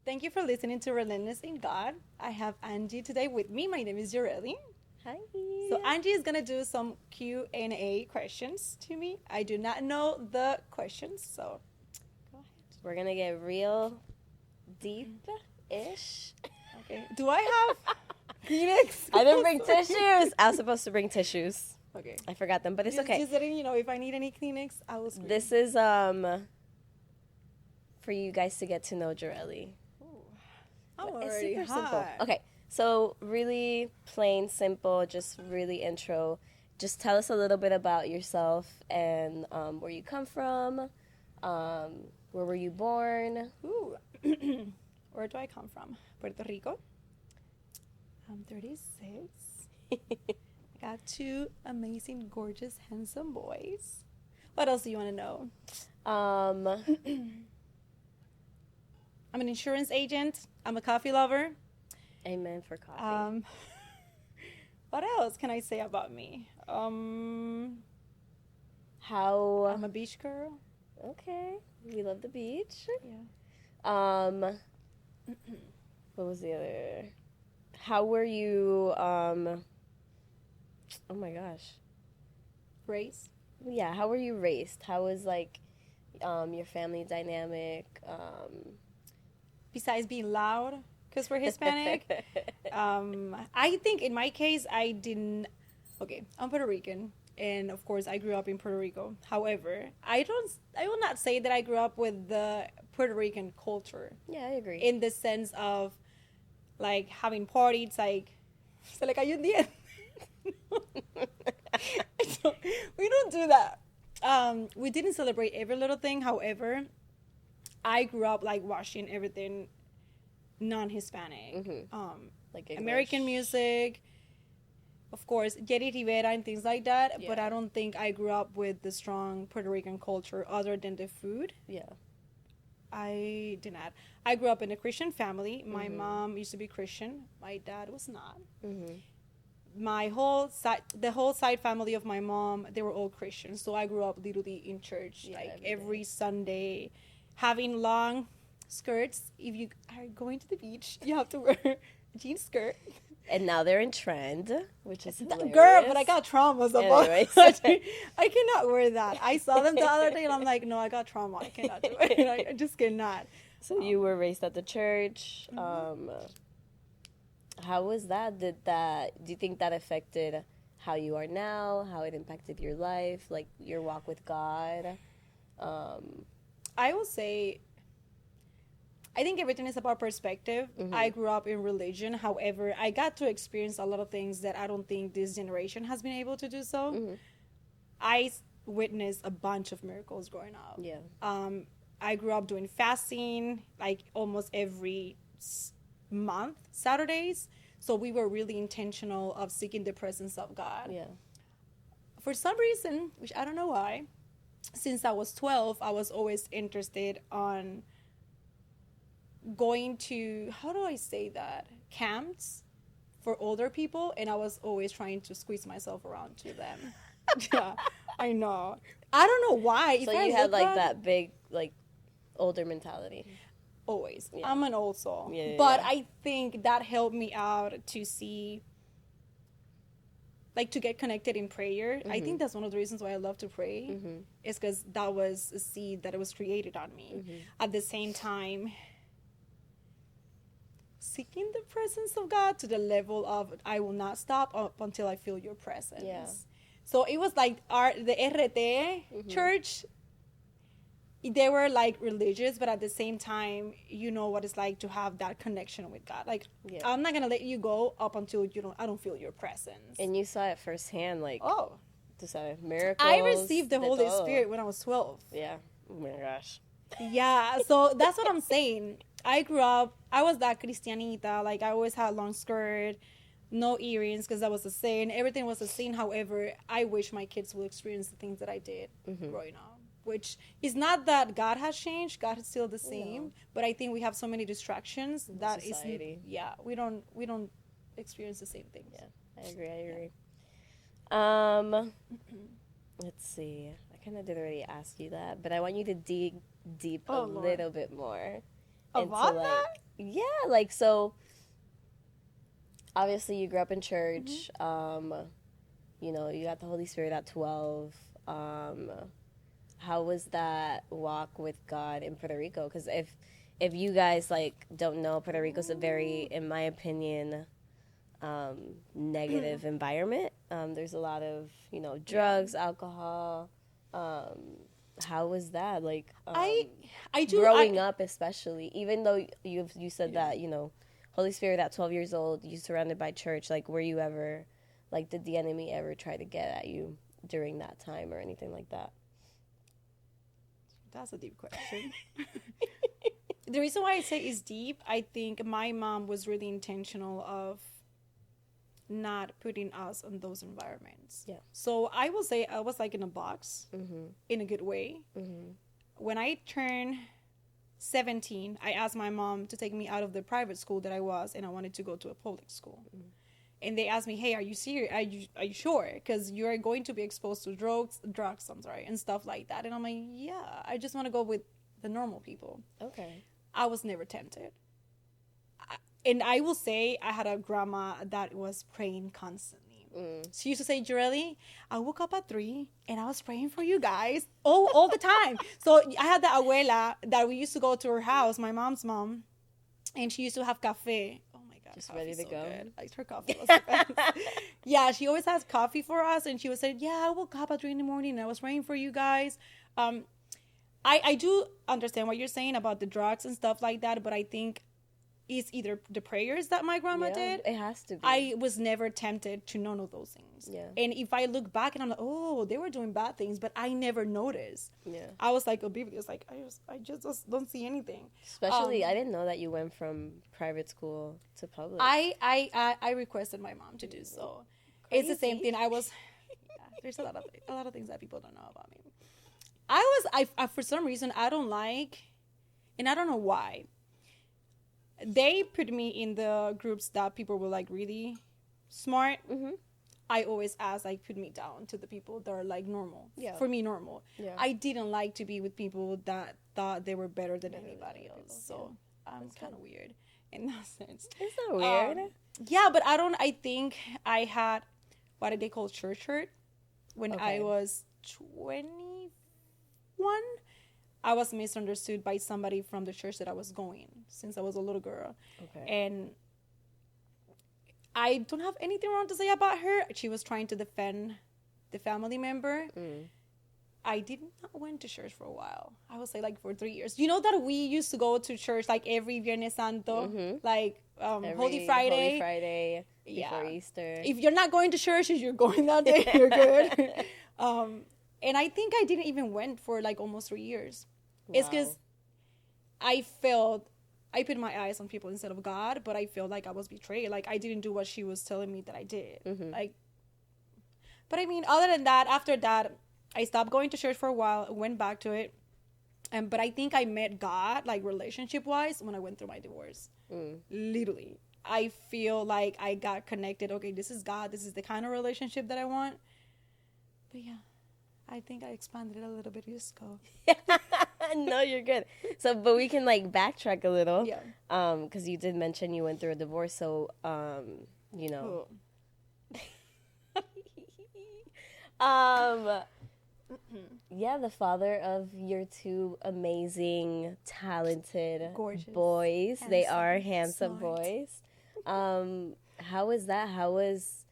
Thank you for listening to Relentless in God. I have Angie today with me. My name is Yorely. Hi. So Angie is gonna do some Q&A questions to me. I do not know the questions, so go ahead. We're gonna get real deep-ish. Okay. Do I have Kleenex? I didn't bring tissues. I was supposed to bring tissues. Okay. I forgot them, but it's okay. Just letting you know, if I need any Kleenex, I will scream. This is for you guys to get to know Yorely. I'm It's already super hot. simple. Okay, so really plain, simple, just really intro. Just tell us a little bit about yourself and where you come from. Where were you born? Ooh. Where do I come from? Puerto Rico. I'm 36. I got two amazing, gorgeous, handsome boys. What else do you want to know? I'm an insurance agent. I'm a coffee lover. Amen for coffee. What else can I say about me? How? I'm a beach girl. Okay, we love the beach. Yeah. What was the other? How were you? Oh my gosh. Race. Yeah, how were you raised? How was like your family dynamic? Besides being loud, because we're Hispanic, I think in my case I didn't. Okay, I'm Puerto Rican, and of course I grew up in Puerto Rico. However, I will not say that I grew up with the Puerto Rican culture. Yeah, I agree. In the sense of like having parties, like se le cayó un diente. So, we don't do that. We didn't celebrate every little thing. However, I grew up like watching everything non-Hispanic, like English. American music, of course, Jerry Rivera and things like that. Yeah. But I don't think I grew up with the strong Puerto Rican culture other than the food. Yeah. I did not. I grew up in a Christian family. My mom used to be Christian. My dad was not. My whole side, the whole side family of my mom, they were all Christians. So I grew up literally in church, like every Sunday, having long skirts. If you are going to the beach, you have to wear a jean skirt. And now they're in trend, which is hilarious. Girl, but I got traumas about Anyways. I cannot wear that. I saw them the other day and I'm like, no, I got trauma. I cannot do it. I just cannot. So you were raised at the church. How was that? Do you think that affected how you are now? How it impacted your life, like your walk with God? I will say, I think everything is about perspective. I grew up in religion. However, I got to experience a lot of things that I don't think this generation has been able to do so. I witnessed a bunch of miracles growing up. Yeah. I grew up doing fasting like almost every month, Saturdays. So we were really intentional of seeking the presence of God. Yeah. For some reason, which I don't know why, since I was 12, I was always interested on going to, how do I say that, camps for older people, and I was always trying to squeeze myself around to them. Yeah, I know. I don't know why. So you had like that big, like, older mentality. Always. Yeah. I'm an old soul. Yeah, but yeah. I think that helped me out to see, like, to get connected in prayer. I think that's one of the reasons why I love to pray, is because that was a seed that was created on me. At the same time, seeking the presence of God to the level of I will not stop up until I feel your presence. Yeah. So it was like the RT church. They were like religious, but at the same time, you know what it's like to have that connection with God. Like, I'm not gonna let you go up until I don't feel your presence. And you saw it firsthand, like, to say miracles. I received the Holy Spirit when I was 12. Yeah. Oh my gosh. Yeah, so that's what I'm saying. I grew up, I was that Cristianita, like I always had long skirt, no earrings because that was a sin. Everything was a sin. However, I wish my kids will experience the things that I did growing up, which is not that God has changed. God is still the same, but I think we have so many distractions that society. We don't experience the same things. Yeah, I agree. Let's see. I kind of did already ask you that, but I want you to dig deep a little bit more. About like that? yeah, like so. Obviously, you grew up in church. You know, you got the Holy Spirit at 12. How was that walk with God in Puerto Rico? Because if you guys like don't know, Puerto Rico's a very, in my opinion, negative environment. There's a lot of drugs, alcohol. How was that like? I do growing up, especially, even though you said that Holy Spirit at 12 years old, you surrounded by church. Like, were you ever like, did the enemy ever try to get at you during that time or anything like that? That's a deep question. The reason why I say it's deep, I think my mom was really intentional of not putting us in those environments. Yeah. So I will say I was like in a box in a good way. When I turned 17, I asked my mom to take me out of the private school that I was, and I wanted to go to a public school. And they asked me, "Hey, are you serious? Are you sure? Because you are going to be exposed to drugs, and stuff like that." And I'm like, "Yeah, I just want to go with the normal people." Okay. I was never tempted. And I will say I had a grandma that was praying constantly. She used to say, "Yorely, I woke up at 3 and I was praying for you guys all the time." So I had the abuela that we used to go to her house, my mom's mom, and she used to have cafe. Oh my God, just ready to go. Good. Like, her coffee was the best. Yeah, she always has coffee for us, and she would say, "Yeah, I woke up at 3 in the morning and I was praying for you guys." I do understand what you're saying about the drugs and stuff like that, but I think it's either the prayers that my grandma did. It has to be. I was never tempted to none of those things. Yeah. And if I look back and I'm like, oh, they were doing bad things, but I never noticed. Yeah. I was like oblivious. Like, I just don't see anything. Especially, I didn't know that you went from private school to public. I requested my mom to do so. Crazy. It's the same thing. There's a lot of things that people don't know about me. I for some reason, I don't like, and I don't know why. They put me in the groups that people were like really smart. I always ask, like, put me down to the people that are like normal. Yeah. For me, normal. Yeah. I didn't like to be with people that thought they were better than anybody else. So I'm kind of weird in that sense. It's not weird. Yeah, but I think I had, what did they call church hurt? When I was 21. I was misunderstood by somebody from the church that I was going since I was a little girl. Okay. And I don't have anything wrong to say about her. She was trying to defend the family member. I did not went to church for a while. I would say like for 3 years. You know that we used to go to church like every Viernes Santo, like Holy Friday before Easter. If you're not going to church, if you're going that day, you're good. And I think I didn't even went for like almost 3 years. Wow. It's because I put my eyes on people instead of God, but I felt like I was betrayed. Like, I didn't do what she was telling me that I did. Like, but I mean, other than that, after that, I stopped going to church for a while, went back to it. But I think I met God, like, relationship-wise, when I went through my divorce. Literally. I feel like I got connected. Okay, this is God. This is the kind of relationship that I want. But yeah, I think I expanded it a little bit. Just go. No, you're good. So, but we can like backtrack a little. Yeah. Because you did mention you went through a divorce. So, you know. Yeah, the father of your two amazing, talented, gorgeous boys. Handsome, they are handsome smart boys. How is that? How was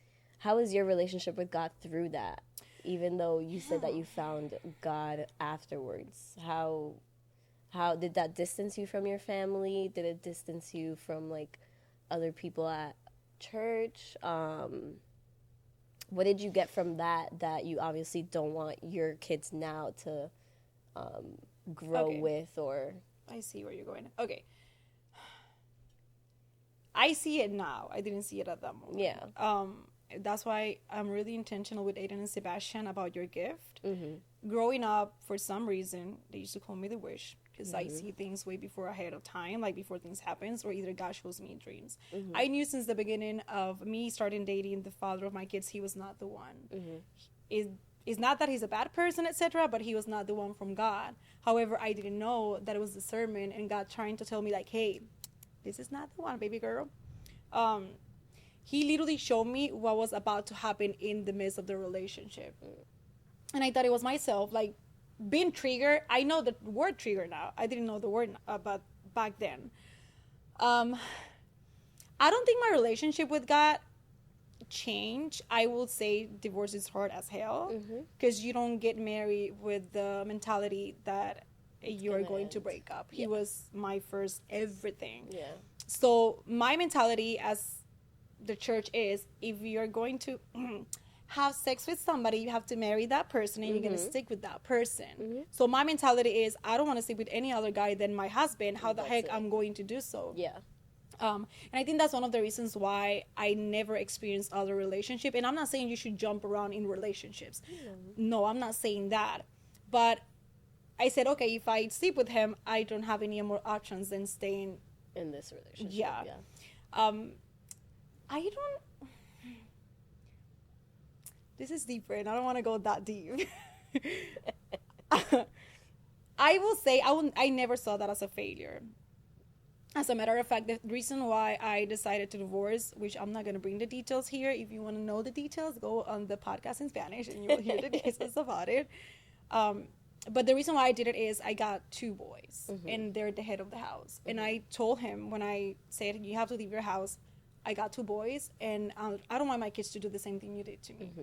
your relationship with God through that? Even though you said that you found God afterwards, how did that distance you from your family? Did it distance you from like other people at church? What did you get from that you obviously don't want your kids now to grow with? Or I see where you're going. Okay. I see it now. I didn't see it at that moment. Yeah. That's why I'm really intentional with Aiden and Sebastian about your gift. Growing up, for some reason, they used to call me the wish because I see things way before ahead of time, like before things happens, or either God shows me in dreams. I knew since the beginning of me starting dating the father of my kids, he was not the one. It's not that he's a bad person, etc., but he was not the one from God. However, I didn't know that it was the sermon and God trying to tell me, like, hey, this is not the one, baby girl. He literally showed me what was about to happen in the midst of the relationship. And I thought it was myself, like, being triggered. I know the word trigger now. I didn't know the word but back then. I don't think my relationship with God changed. I will say divorce is hard as hell because you don't get married with the mentality that you're going to break up. He was my first everything. Yeah. So my mentality as the church is, if you're going to have sex with somebody, you have to marry that person and you're going to stick with that person. So my mentality is, I don't want to sleep with any other guy than my husband. How the heck I'm going to do so? Yeah. And I think that's one of the reasons why I never experienced other relationship. And I'm not saying you should jump around in relationships. No, I'm not saying that. But I said, okay, if I sleep with him, I don't have any more options than staying in this relationship. Yeah. I don't. This is deeper, and I don't want to go that deep. I will say I never saw that as a failure. As a matter of fact, the reason why I decided to divorce, which I'm not going to bring the details here. If you want to know the details, go on the podcast in Spanish and you'll hear the details about it. But the reason why I did it is I got 2 boys and they're the head of the house. And I told him when I said, you have to leave your house, I got 2 boys and I don't want my kids to do the same thing you did to me.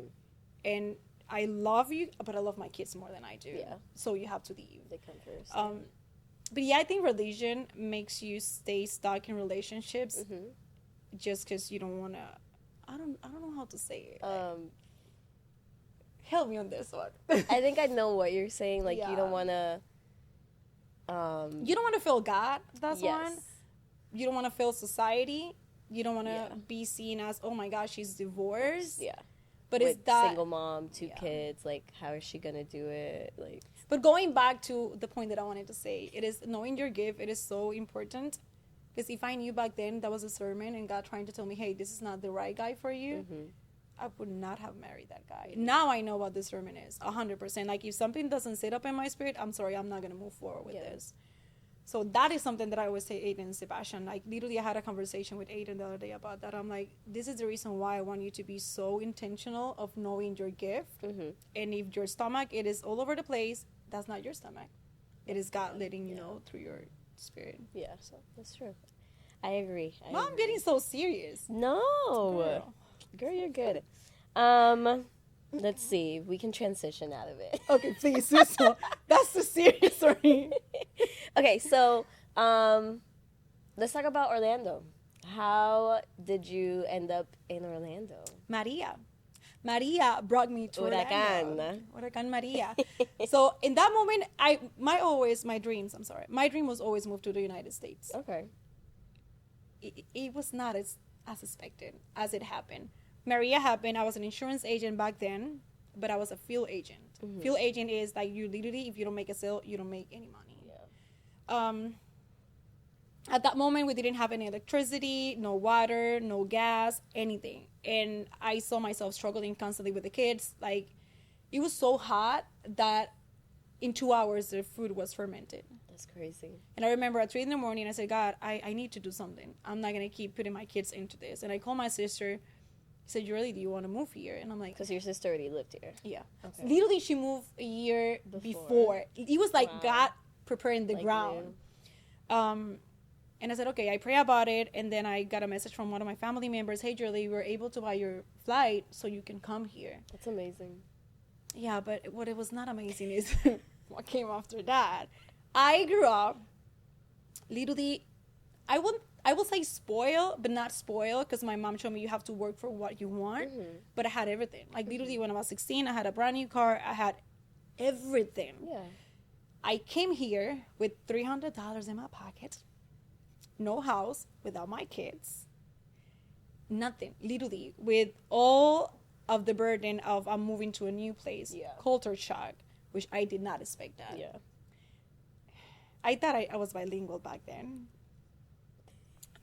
And I love you, but I love my kids more than I do. Yeah. So you have to leave. They come first. But yeah, I think religion makes you stay stuck in relationships just because you don't want to. I don't know how to say it. Help me on this one. I think I know what you're saying. Like you don't want to. You don't want to feel God. That's one. You don't want to feel society. You don't want to be seen as, oh my gosh, she's divorced. Yeah. But with it's that single mom, 2 kids. Like, how is she gonna do it? Like. But going back to the point that I wanted to say, it is knowing your gift. It is so important. Because if I knew back then that was a sermon and God trying to tell me, hey, this is not the right guy for you, I would not have married that guy. Now I know what the sermon is, 100%. Like, if something doesn't sit up in my spirit, I'm sorry, I'm not going to move forward with this. So that is something that I always say, Aiden and Sebastian. Like, literally, I had a conversation with Aiden the other day about that. I'm like, this is the reason why I want you to be so intentional of knowing your gift. And if your stomach, it is all over the place, that's not your stomach. It is God letting you know through your spirit. Yeah, so that's true. I agree. I'm getting so serious. No. Girl, you're good. Let's see. We can transition out of it. Okay, please do so. That's the serious story. Okay, so let's talk about Orlando. How did you end up in Orlando? Maria brought me to Orlando. Huracan Maria. So in that moment, my dream was always move to the United States. Okay. It was not as expected as it happened. Maria happened. I was an insurance agent back then, but I was a field agent. Field agent is like you literally, if you don't make a sale, you don't make any money. Yeah. At that moment, we didn't have any electricity, no water, no gas, anything. And I saw myself struggling constantly with the kids. Like, it was so hot that in 2 hours, the food was fermented. That's crazy. And I remember at 3 a.m, I said, God, I need to do something. I'm not going to keep putting my kids into this. And I called my sister. She said, Yorely, do you want to move here? And I'm like... Because your sister already lived here. Yeah. Okay. Literally, she moved a year before. It was like God preparing the ground. And I said, okay, I pray about it. And then I got a message from one of my family members. Hey, Yorely, we were able to buy your flight so you can come here. That's amazing. Yeah, but what it was not amazing is what came after that. I grew up literally, I will say spoiled, but not spoiled, because my mom showed me you have to work for what you want. But I had everything. Like, literally, when I was 16, I had a brand new car. I had everything. Yeah. I came here with $300 in my pocket. No house, without my kids. Nothing. Literally, with all of the burden of I'm moving to a new place. Yeah. Culture shock, which I did not expect that. Yeah. I thought I was bilingual back then.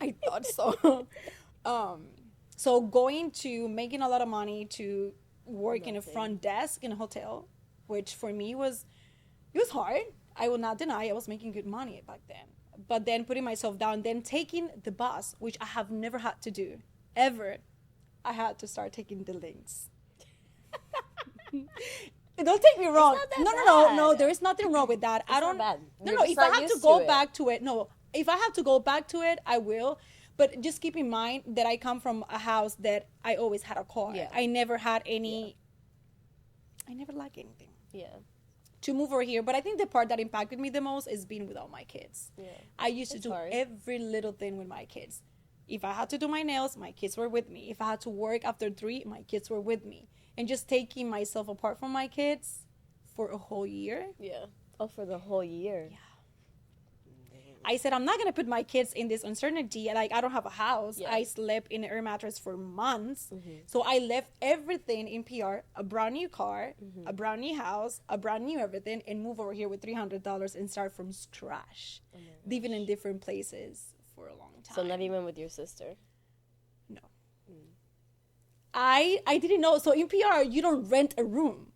I thought so. So going to making a lot of money to working a front desk in a hotel, which for me was hard. I will not deny I was making good money back then. But then putting myself down, then taking the bus, which I have never had to do, ever. I had to start taking the links. Don't take me wrong. No. There is nothing wrong with that. Not bad. No. If I have to go back to it, if I have to go back to it, I will. But just keep in mind that I come from a house that I always had a car. Yeah. I never had any. I never liked anything. Yeah. To move over here, but I think the part that impacted me the most is being without my kids. Yeah. I used to do every little thing with my kids. If I had to do my nails, my kids were with me. If I had to work after 3, my kids were with me. And just taking myself apart from my kids for a whole year. Yeah. Oh, for the whole year. Yeah. I said, I'm not going to put my kids in this uncertainty. Like, I don't have a house. Yeah. I slept in an air mattress for months. So I left everything in PR, a brand new car, a brand new house, a brand new everything, and move over here with $300 and start from scratch. Living in different places for a long time. So not even with your sister? No. I didn't know. So in PR, you don't rent a room.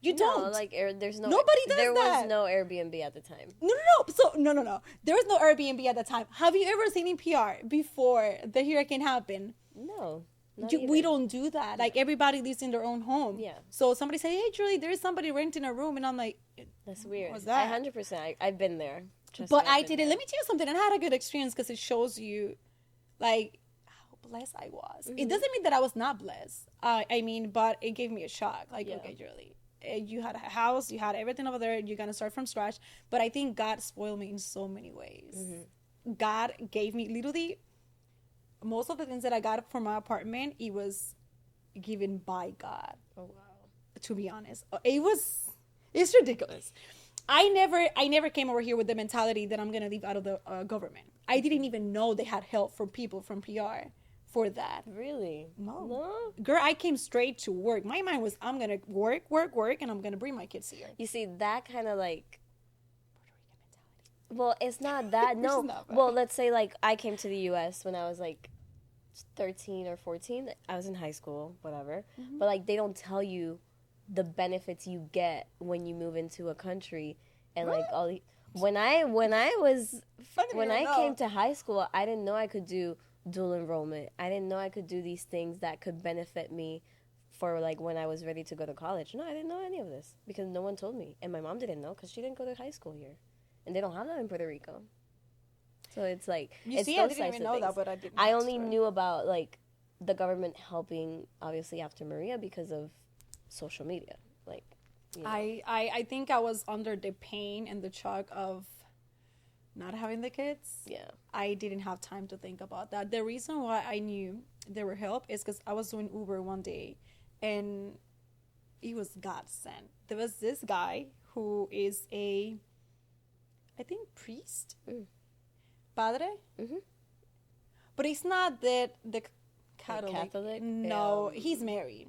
You don't. Like there's no. Nobody does there that. There was no Airbnb at the time. No. So no. There was no Airbnb at the time. Have you ever seen in PR before the hurricane happened? No. We don't do that. Like everybody lives in their own home. Yeah. So somebody say, "Hey, Julie, there is somebody renting a room," and I'm like, "That's weird." What's that? 100%. I've been there. But I didn't. Let me tell you something. And I had a good experience because it shows you, like, how blessed I was. It doesn't mean that I was not blessed. I mean, but it gave me a shock. Like, okay, Julie. You had a house, you had everything over there, you're going to start from scratch. But I think God spoiled me in so many ways. God gave me literally most of the things that I got from my apartment, it was given by God. Oh, wow. To be honest. It's ridiculous. I never came over here with the mentality that I'm going to live out of the government. I didn't even know they had help from people from PR. For that. Really? No. Girl, I came straight to work. My mind was, I'm going to work, and I'm going to bring my kids here. You see, that kind of like... Well, it's not that. No. Not well, let's say like I came to the U.S. when I was like 13 or 14. I was in high school, whatever. But like they don't tell you the benefits you get when you move into a country. And like all the... When I came to high school, I didn't know I could do dual enrollment. I didn't know I could do these things that could benefit me for like when I was ready to go to college. No, I didn't know any of this because no one told me, and my mom didn't know because she didn't go to high school here, and they don't have that in Puerto Rico. So it's like I didn't even know that, but I didn't. I only knew about like the government helping, obviously after Maria, because of social media. Like, you know. I think I was under the pain and the shock of not having the kids. Yeah. I didn't have time to think about that. The reason why I knew there were help is because I was doing Uber one day and it was God sent. There was this guy who is I think priest? Padre? But it's not that the Catholic? No, he's married.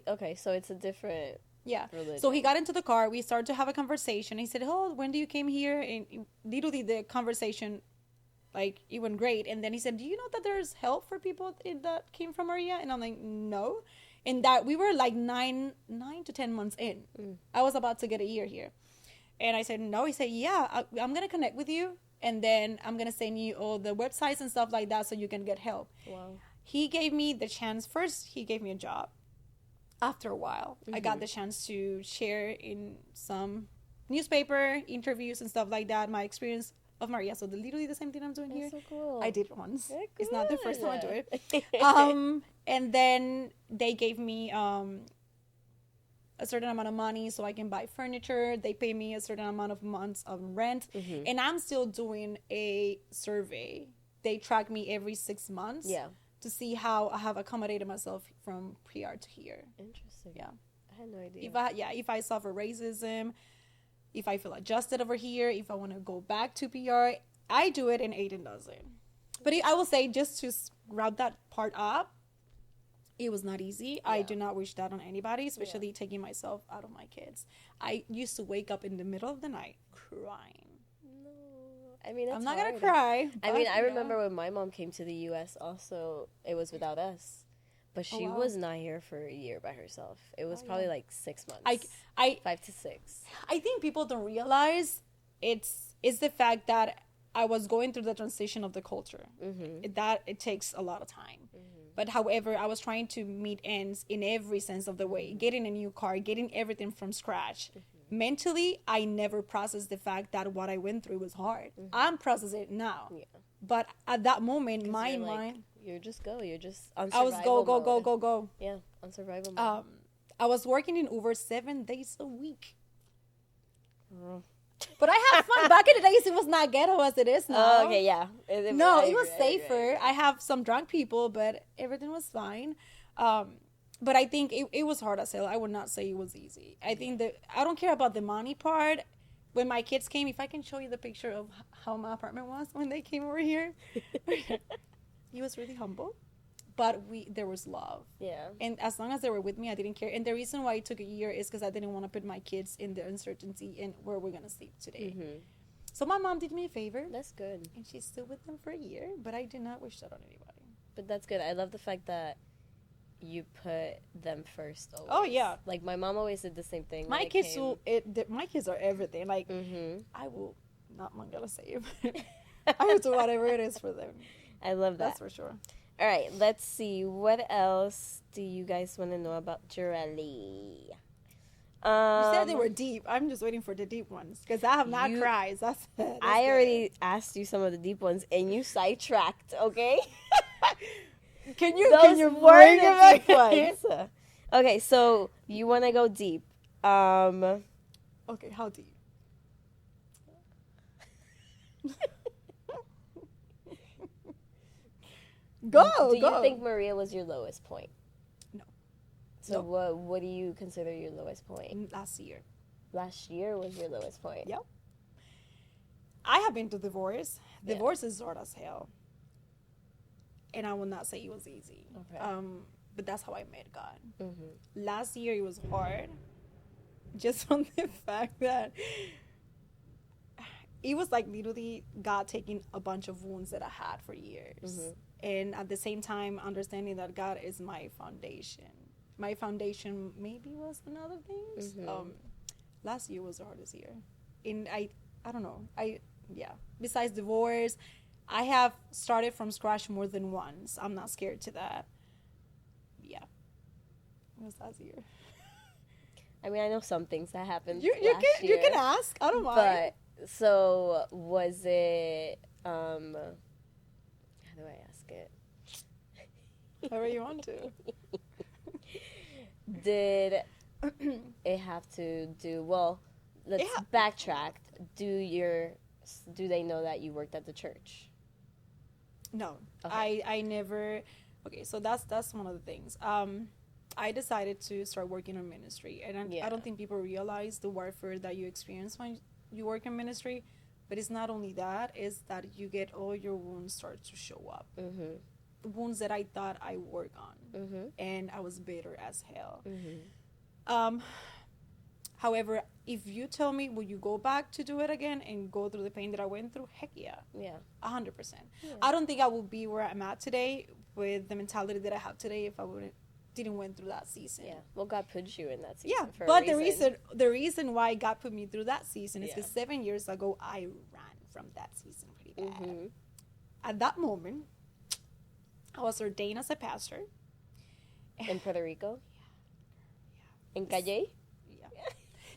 Okay, so it's a different... Yeah. Religion. So he got into the car. We started to have a conversation. He said, "Oh, when do you came here?" And literally the conversation, like, it went great. And then he said, "Do you know that there's help for people that came from Maria?" And I'm like, "No." And that we were like 9 to 10 months in. I was about to get a year here. And I said, "No." He said, "Yeah, I'm going to connect with you. And then I'm going to send you all the websites and stuff like that so you can get help." Wow. He gave me the chance. First, he gave me a job. After a while, I got the chance to share in some newspaper interviews and stuff like that my experience of Maria. So literally the same thing I'm doing here. So cool. I did it once. Cool. It's not the first time I do it. And then they gave me a certain amount of money so I can buy furniture. They pay me a certain amount of months of rent. And I'm still doing a survey. They track me every 6 months. Yeah. To see how I have accommodated myself from PR to here. Interesting. Yeah. I had no idea. If I suffer racism, if I feel adjusted over here, if I want to go back to PR, I do it and Aiden doesn't. But I will say, just to wrap that part up, it was not easy. Yeah. I do not wish that on anybody, especially taking myself out of my kids. I used to wake up in the middle of the night crying. I mean, I'm not going to cry. I mean, I remember when my mom came to the U.S. also, it was without us. But she wow. was not here for a year by herself. It was probably like 6 months. I 5 to 6. I think people don't realize it's the fact that I was going through the transition of the culture. That it takes a lot of time. But however, I was trying to meet ends in every sense of the way. Getting a new car, getting everything from scratch. Mentally, I never processed the fact that what I went through was hard. I'm processing it now. Yeah. But at that moment, my mind... You just go. You're just on survival survival mode. go. Yeah, on survival mode. I was working in Uber 7 days a week. But I had fun. Back in the days, it was not ghetto as it is now. Oh, okay, yeah. It was safer. I have some drunk people, but everything was fine. But I think it was hard as hell. I would not say it was easy. I think that I don't care about the money part. When my kids came, if I can show you the picture of how my apartment was when they came over here. He was really humble. But there was love. Yeah. And as long as they were with me, I didn't care. And the reason why it took a year is because I didn't want to put my kids in the uncertainty in where we're going to sleep today. So my mom did me a favor. That's good. And she's still with them for a year. But I did not wish that on anybody. But that's good. I love the fact that you put them first always. Oh, yeah. Like, my mom always did the same thing. My kids my kids are everything. Like, I will, not I'm going to say it, I will do whatever it is for them. I love that. That's for sure. All right, let's see. What else do you guys want to know about Yorely? You said they were deep. I'm just waiting for the deep ones because I have not cried. I already asked you some of the deep ones, and you sidetracked. Okay. Can you bring the deep ones? Okay, so you want to go deep. Okay, how deep? Do you think Maria was your lowest point? No. So what do you consider your lowest point? Last year. Last year was your lowest point? Yep. I have been to divorce. Divorce is hard as hell. And I will not say it was easy. Okay. But that's how I met God. Last year it was hard. Just from the fact that it was like literally God taking a bunch of wounds that I had for years. And at the same time, understanding that God is my foundation. My foundation maybe was another things. Last year was the hardest year. And I don't know. Besides divorce, I have started from scratch more than once. I'm not scared to that. Yeah. It was last year. I mean, I know some things that happened you last year. You can ask. I don't mind. But, so, was it, how do I ask it? However you want to. Did it have to do, well, let's backtrack. Do they know that you worked at the church? No. Okay. I never, okay, so that's one of the things. I decided to start working on ministry. And I don't think people realize the warfare that you experience when you work in ministry. But it's not only that, it's that you get all your wounds start to show up. The wounds that I thought I worked on. And I was bitter as hell. However, if you tell me, will you go back to do it again and go through the pain that I went through? Heck yeah. Yeah. 100%. Yeah. I don't think I would be where I'm at today with the mentality that I have today if I didn't went through that season. Yeah. Well, God put you in that season. Yeah. For but the reason why God put me through that season is because 7 years ago I ran from that season pretty bad. At that moment, I was ordained as a pastor. In Puerto Rico? Yeah. In Calle?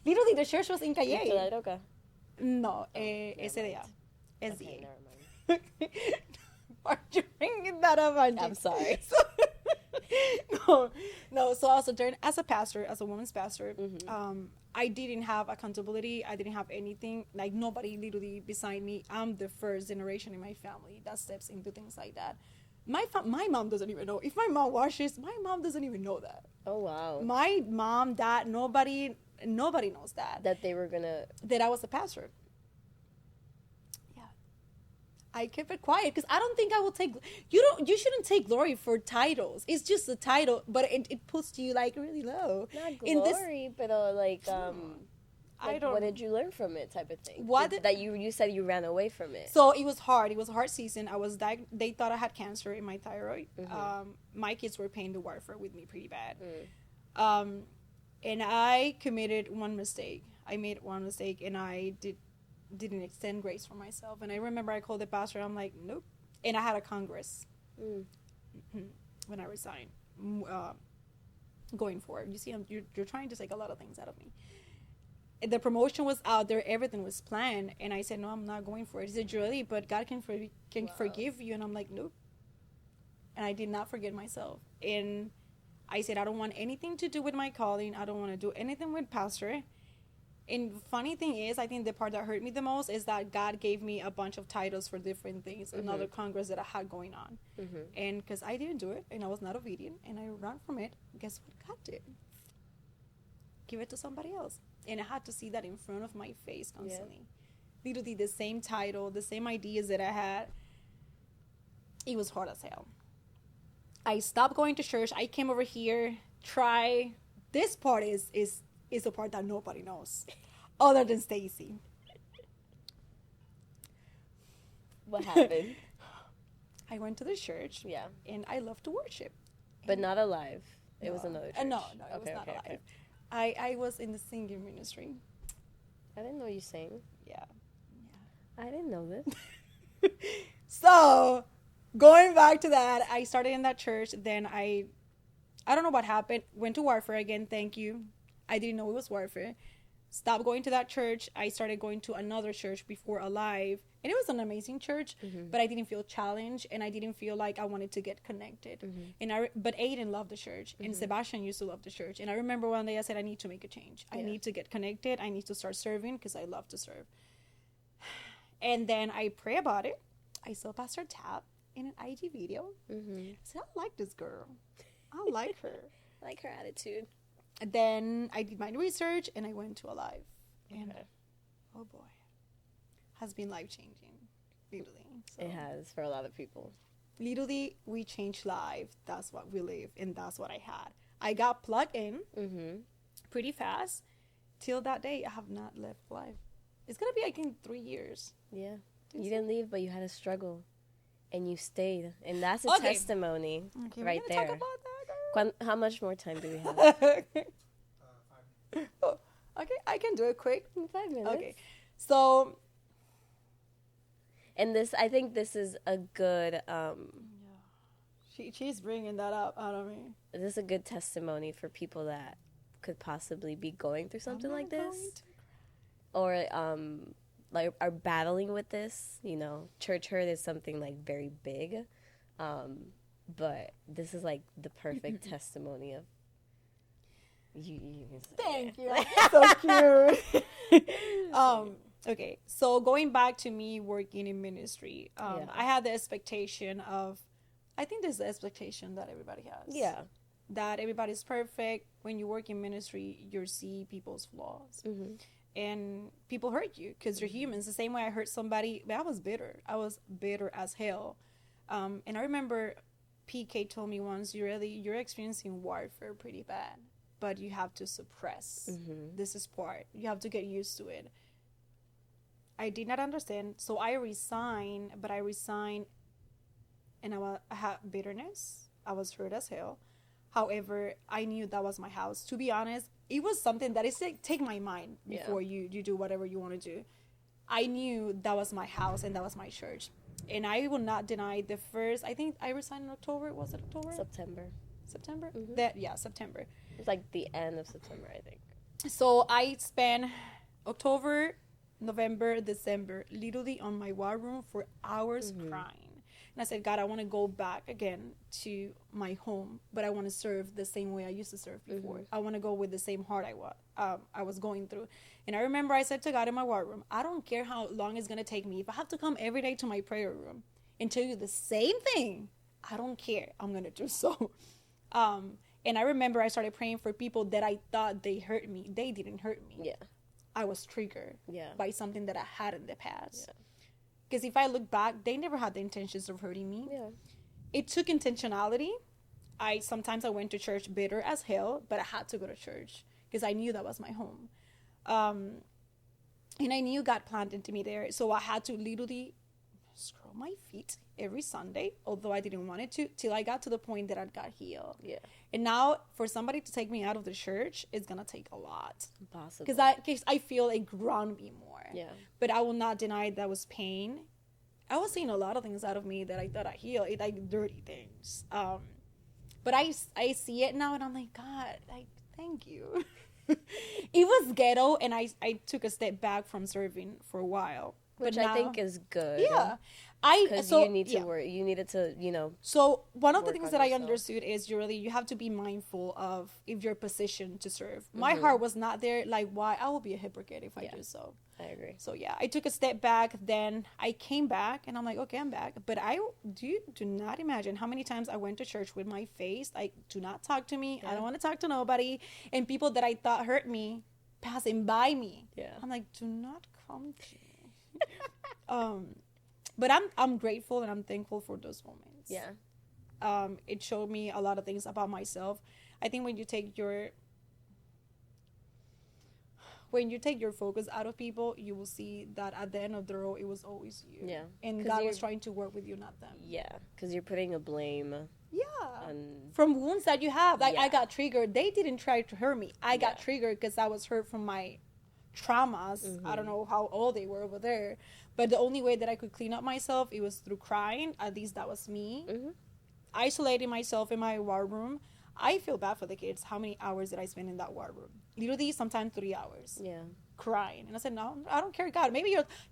Literally, the church was in Calle. ¿La droga? No, SDA. SDA. Never mind. Are you bringing that up, Angie? I'm sorry. No. So I was ordained as a pastor, as a woman's pastor. I didn't have accountability. I didn't have anything. Like, nobody literally beside me. I'm the first generation in my family that steps into things like that. My mom doesn't even know. If my mom washes, my mom doesn't even know that. Oh, wow. My mom, dad, nobody knows that. That I was a pastor. Yeah. I kept it quiet because I don't think I will take... You shouldn't take glory for titles. It's just a title, but it puts you, like, really low. Not glory, but, like... What did you learn from it, type of thing? You said you ran away from it. So it was hard. It was a hard season. They thought I had cancer in my thyroid. My kids were paying the warfare with me pretty bad. And I committed one mistake. I made one mistake, and I didn't extend grace for myself. And I remember I called the pastor. I'm like, nope. And I had a congress when I resigned. Going for it. You see, you're trying to take a lot of things out of me. The promotion was out there. Everything was planned. And I said, no, I'm not going for it. He said, Yorely, but God can forgive you. And I'm like, nope. And I did not forget myself. And I said, I don't want anything to do with my calling. I don't want to do anything with pastor. And funny thing is, I think the part that hurt me the most is that God gave me a bunch of titles for different things, another congress that I had going on. And because I didn't do it, and I was not obedient, and I ran from it, guess what God did? Give it to somebody else. And I had to see that in front of my face constantly. Literally the same title, the same ideas that I had. It was hard as hell. I stopped going to church. I came over here, this part is a part that nobody knows other than Stacy. What happened? I went to the church. Yeah. And I love to worship. But not alive. It was another church. No, it was not alive. Okay. I was in the singing ministry. I didn't know you sang. Yeah. I didn't know this. So, going back to that, I started in that church. Then I don't know what happened. Went to warfare again. Thank you. I didn't know it was warfare. Stopped going to that church. I started going to another church before Alive. And it was an amazing church, but I didn't feel challenged, and I didn't feel like I wanted to get connected. But Aiden loved the church, and Sebastian used to love the church. And I remember one day I said, I need to make a change. I need to get connected. I need to start serving because I love to serve. And then I pray about it. I saw Pastor Tab in an IG video. I said, I like this girl. I like her. I like her attitude. And then I did my research, and I went to Alive. And oh boy, has been life-changing, literally. So, it has for a lot of people. Literally, we changed life. That's what we live, and that's what I had. I got plugged in pretty fast. Till that day, I have not left Life. It's going to be like in 3 years. Yeah. You didn't leave, but you had a struggle, and you stayed. And that's a testimony right there. Talk about that, how much more time do we have? 5 minutes. Okay, I can do it quick. 5 minutes. Okay. So... And I think this is a good... She's bringing that up out of me. This is a good testimony for people that could possibly be going through something like this. Or like are battling with this. You know, church hurt is something like very big. But this is like the perfect testimony of... You Thank you. So cute. Okay, so going back to me working in ministry, I had the expectation of, I think there's the expectation that everybody has. Yeah. That everybody's perfect. When you work in ministry, you see people's flaws. And people hurt you because they're humans. The same way I hurt somebody, but I was bitter. I was bitter as hell. And I remember PK told me once, you're experiencing warfare pretty bad, but you have to suppress. This is part. You have to get used to it. I did not understand, so I resigned, and I had bitterness. I was hurt as hell. However, I knew that was my house. To be honest, it was something that is like, take my mind before you do whatever you want to do. I knew that was my house and that was my church. And I will not deny the first, I think I resigned in October. Was it October? September. September? September. It's like the end of September, I think. So I spent October, November, December, literally on my war room for hours crying. And I said, God, I want to go back again to my home, but I want to serve the same way I used to serve before. I want to go with the same heart I was going through. And I remember I said to God in my war room, I don't care how long it's going to take me. If I have to come every day to my prayer room and tell you the same thing, I don't care. I'm going to do so. And I remember I started praying for people that I thought they hurt me. They didn't hurt me. Yeah. I was triggered by something that I had in the past. Because if I look back, they never had the intentions of hurting me. Yeah. It took intentionality. Sometimes I went to church bitter as hell, but I had to go to church because I knew that was my home. And I knew God planted me there. So I had to literally scroll my feet every Sunday, although I didn't want it to, till I got to the point that I got healed. Yeah. And now for somebody to take me out of the church, it's going to take a lot. Impossible. Because I feel it ground me more. Yeah. But I will not deny that was pain. I was seeing a lot of things out of me that I thought I healed, like dirty things. But I see it now and I'm like, God, like, thank you. It was ghetto, and I took a step back from serving for a while. Which but I think is good. Yeah. Because you need to work. You needed to, So one of the work things on that I yourself. understood is you have to be mindful of if you're positioned to serve. My heart was not there. Like, why? I will be a hypocrite if I do so. I agree. So yeah, I took a step back. Then I came back, and I'm like, okay, I'm back. But do not imagine how many times I went to church with my face like, do not talk to me. I don't want to talk to nobody. And people that I thought hurt me passing by me. Yeah. I'm like, do not come to me. But I'm grateful and I'm thankful for those moments. Yeah. It showed me a lot of things about myself. I think when you take your focus out of people, you will see that at the end of the road, it was always you. Yeah. And God was trying to work with you, not them. Yeah. Because you're putting a blame. Yeah. On, from wounds that you have. Like, Yeah. I got triggered. They didn't try to hurt me. I got triggered because I was hurt from my traumas. I don't know how old they were over there. But the only way that I could clean up myself, it was through crying. At least that was me. Isolating myself in my war room. I feel bad for the kids. How many hours did I spend in that war room? Literally, sometimes 3 hours. Yeah. Crying. And I said, no, I don't care, God.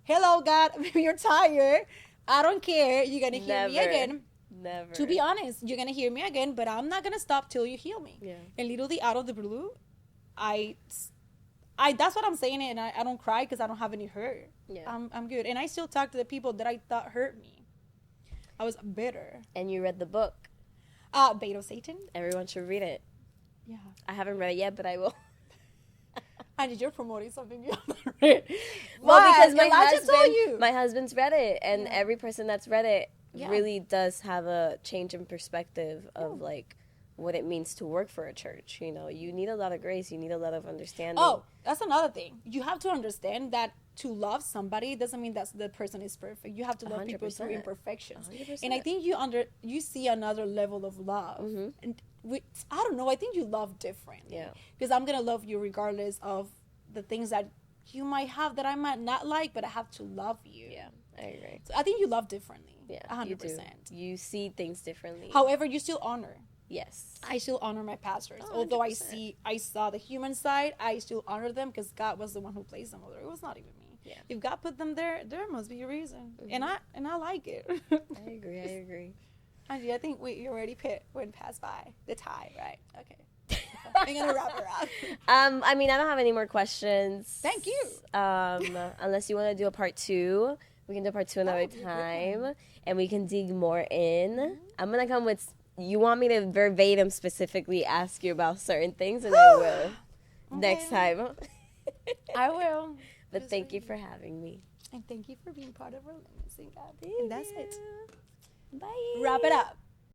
Hello, God. Maybe you're tired. I don't care. You're going to hear me again. Never. To be honest, you're going to hear me again, but I'm not going to stop till you heal me. Yeah. And literally, out of the blue, that's what I'm saying, and I don't cry because I don't have any hurt. Yeah. I'm good. And I still talk to the people that I thought hurt me. I was bitter. And you read the book. Bait of Satan. Everyone should read it. Yeah. I haven't read it yet, but I will. And you're promoting something you haven't read. Well, Why? because my husband's read it, and every person that's read it really does have a change in perspective of like what it means to work for a church. You know, you need a lot of grace, you need a lot of understanding. Oh, that's another thing. You have to understand that to love somebody doesn't mean that the person is perfect. You have to love people through 100%. imperfections. 100%. And I think you see another level of love. And I don't know, I think you love differently. Yeah. Because I'm going to love you regardless of the things that you might have that I might not like, but I have to love you. Yeah, I agree. So I think you love differently. Yeah, 100%. you do. You see things differently. However, you still honor. Yes. I still honor my pastors. Oh, Although 100%. I saw the human side, I still honor them because God was the one who placed them there. It was not even me. Yeah. If God put them there must be a reason. And I like it. I agree. Angie, I think we already went past by the tie, right? Okay. I'm gonna wrap her up. I mean, I don't have any more questions. Thank you. Unless you want to do a part 2. We can do a part 2 another time, and we can dig more in. I'm gonna come with. You want me to verbatim specifically ask you about certain things, and I will next time. I will. But Just thank you for having me. And thank you for being part of our Limiting God. Thank And that's you. it. Bye. Wrap it up.